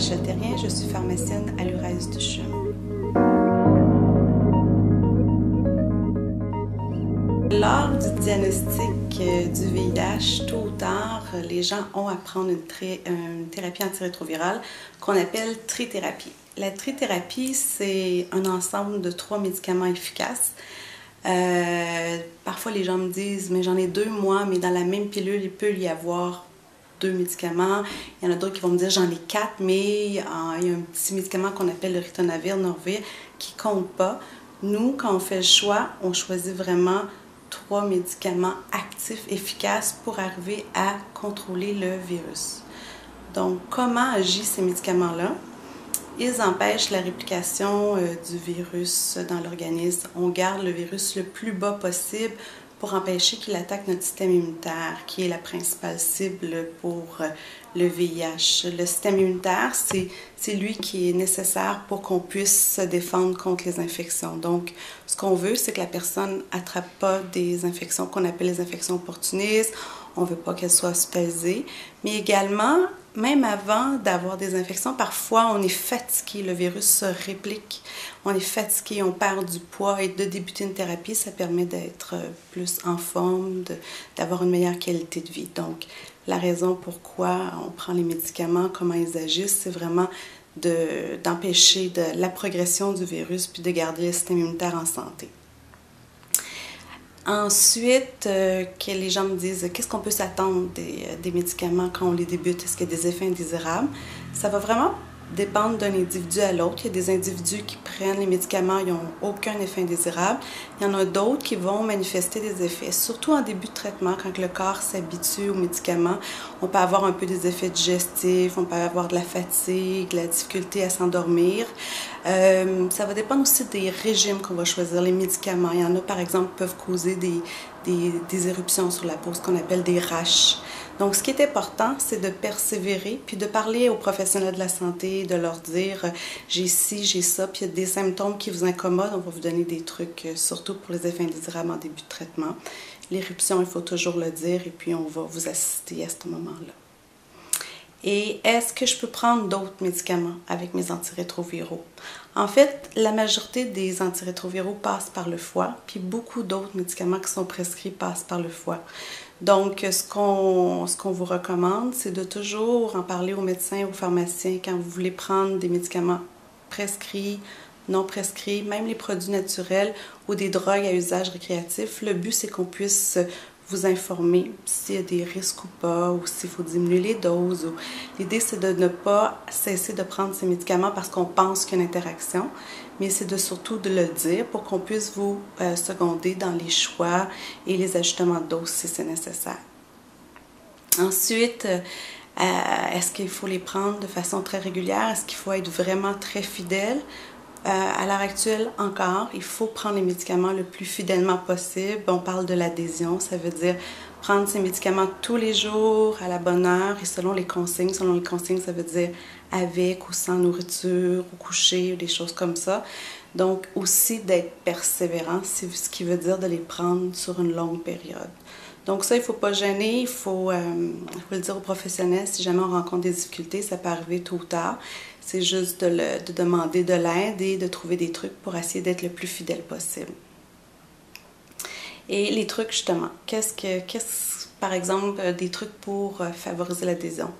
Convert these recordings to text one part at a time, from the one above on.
Rachel Terrien, je suis pharmacienne à l'URAS de CHUM. Lors du diagnostic du VIH, tôt ou tard, les gens ont à prendre une thérapie antirétrovirale qu'on appelle trithérapie. La trithérapie, c'est un ensemble de 3 médicaments efficaces. Parfois, les gens me disent « mais j'en ai 2, moi, mais dans la même pilule, il peut y avoir 2 médicaments. » Il y en a d'autres qui vont me dire « j'en ai 4, mais il y a un petit médicament qu'on appelle le ritonavir, Norvir, qui ne compte pas. » Nous, quand on fait le choix, on choisit vraiment 3 médicaments actifs, efficaces pour arriver à contrôler le virus. Donc, comment agissent ces médicaments-là? Ils empêchent la réplication du virus dans l'organisme. On garde le virus le plus bas possible pour empêcher qu'il attaque notre système immunitaire, qui est la principale cible pour le VIH. Le système immunitaire, c'est lui qui est nécessaire pour qu'on puisse se défendre contre les infections. Donc, ce qu'on veut, c'est que la personne n'attrape pas des infections qu'on appelle les infections opportunistes. On ne veut pas qu'elle soit hospitalisée. Mais également, même avant d'avoir des infections, parfois on est fatigué, le virus se réplique, on est fatigué, on perd du poids et de débuter une thérapie, ça permet d'être plus en forme, d'avoir une meilleure qualité de vie. Donc, la raison pourquoi on prend les médicaments, comment ils agissent, c'est vraiment d'empêcher la progression du virus puis de garder le système immunitaire en santé. Ensuite, que les gens me disent qu'est-ce qu'on peut s'attendre des médicaments quand on les débute, est-ce qu'il y a des effets indésirables? Ça va vraiment dépendre d'un individu à l'autre. Il y a des individus qui prennent les médicaments, ils n'ont aucun effet indésirable. Il y en a d'autres qui vont manifester des effets, surtout en début de traitement, quand le corps s'habitue aux médicaments. On peut avoir un peu des effets digestifs, on peut avoir de la fatigue, de la difficulté à s'endormir. Ça va dépendre aussi des régimes qu'on va choisir, les médicaments. Il y en a, par exemple, qui peuvent causer des éruptions sur la peau, ce qu'on appelle des rash. Donc, ce qui est important, c'est de persévérer, puis de parler aux professionnels de la santé, de leur dire « j'ai ci, j'ai ça », puis il y a des symptômes qui vous incommodent, on va vous donner des trucs, surtout pour les effets indésirables en début de traitement. L'éruption, il faut toujours le dire, et puis on va vous assister à ce moment-là. Et est-ce que je peux prendre d'autres médicaments avec mes antirétroviraux? En fait, la majorité des antirétroviraux passent par le foie, puis beaucoup d'autres médicaments qui sont prescrits passent par le foie. Donc, ce qu'on vous recommande, c'est de toujours en parler aux médecins, aux pharmaciens quand vous voulez prendre des médicaments prescrits, non prescrits, même les produits naturels ou des drogues à usage récréatif. Le but, c'est qu'on puisse vous informer s'il y a des risques ou pas, ou s'il faut diminuer les doses. L'idée, c'est de ne pas cesser de prendre ces médicaments parce qu'on pense qu'il y a une interaction, mais c'est surtout de le dire pour qu'on puisse vous seconder dans les choix et les ajustements de doses si c'est nécessaire. Ensuite, est-ce qu'il faut les prendre de façon très régulière? Est-ce qu'il faut être vraiment très fidèle? À l'heure actuelle, encore, il faut prendre les médicaments le plus fidèlement possible. On parle de l'adhésion, ça veut dire prendre ces médicaments tous les jours, à la bonne heure et selon les consignes. Selon les consignes, ça veut dire avec ou sans nourriture, ou coucher, ou des choses comme ça. Donc, aussi d'être persévérant, c'est ce qui veut dire de les prendre sur une longue période. Donc ça, il ne faut pas gêner, il faut le dire aux professionnels. Si jamais on rencontre des difficultés, ça peut arriver tôt ou tard. C'est juste de demander de l'aide et de trouver des trucs pour essayer d'être le plus fidèle possible. Et les trucs, justement, par exemple, des trucs pour favoriser l'adhésion.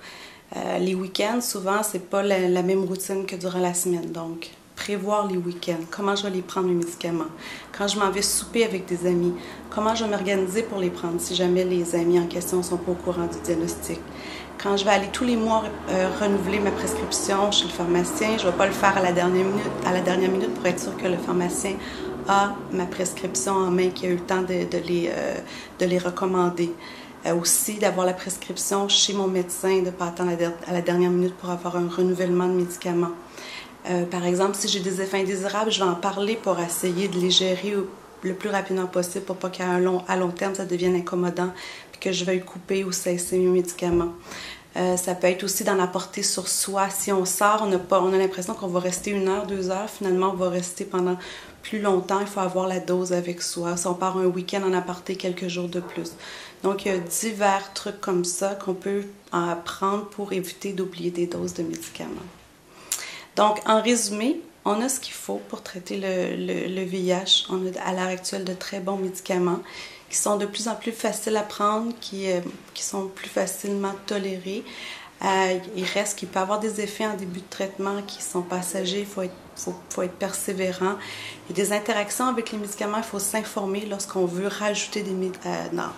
Les week-ends, souvent, c'est pas la même routine que durant la semaine. Donc, prévoir les week-ends, comment je vais les prendre, les médicaments. Quand je m'en vais souper avec des amis, comment je vais m'organiser pour les prendre si jamais les amis en question ne sont pas au courant du diagnostic. Quand je vais aller tous les mois renouveler ma prescription chez le pharmacien, je ne vais pas le faire à la dernière minute pour être sûr que le pharmacien a ma prescription en main, qu'il a eu le temps de les recommander. Aussi, d'avoir la prescription chez mon médecin, de ne pas attendre à la dernière minute pour avoir un renouvellement de médicaments. Par exemple, si j'ai des effets indésirables, je vais en parler pour essayer de les gérer le plus rapidement possible pour pas qu'à long terme, ça devienne incommodant puis que je veuille couper ou cesser mes médicaments. Ça peut être aussi d'en apporter sur soi. Si on sort, on a l'impression qu'on va rester 1 heure, 2 heures. Finalement, on va rester pendant plus longtemps. Il faut avoir la dose avec soi. Si on part un week-end, en apporter quelques jours de plus. Donc, il y a divers trucs comme ça qu'on peut prendre pour éviter d'oublier des doses de médicaments. Donc, en résumé, on a ce qu'il faut pour traiter le VIH. On a à l'heure actuelle de très bons médicaments qui sont de plus en plus faciles à prendre, qui sont plus facilement tolérés. Il reste qu'il peut y avoir des effets en début de traitement qui sont passagers, faut être persévérant. Il y a des interactions avec les médicaments, il faut s'informer lorsqu'on veut rajouter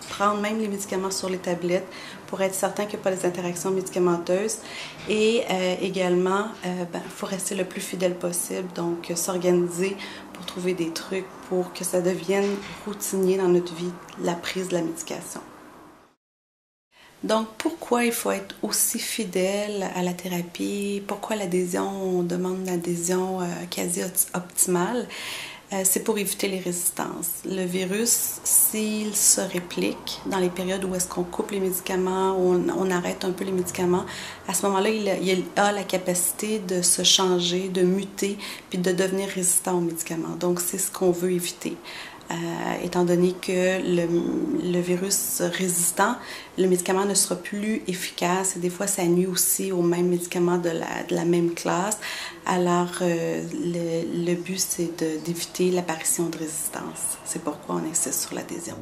prendre même les médicaments sur les tablettes pour être certain qu'il n'y a pas des interactions médicamenteuses. Et également, faut rester le plus fidèle possible, donc s'organiser pour trouver des trucs pour que ça devienne routinier dans notre vie, la prise de la médication. Donc, pourquoi il faut être aussi fidèle à la thérapie? Pourquoi l'adhésion, on demande une adhésion quasi optimale? C'est pour éviter les résistances. Le virus, s'il se réplique dans les périodes où est-ce qu'on coupe les médicaments, où on arrête un peu les médicaments, à ce moment-là, il a la capacité de se changer, de muter, puis de devenir résistant aux médicaments. Donc, c'est ce qu'on veut éviter. Étant donné que le virus résistant, le médicament ne sera plus efficace et des fois ça nuit aussi aux mêmes médicaments de la même classe. Alors le but c'est d'éviter l'apparition de résistance. C'est pourquoi on insiste sur l'adhésion.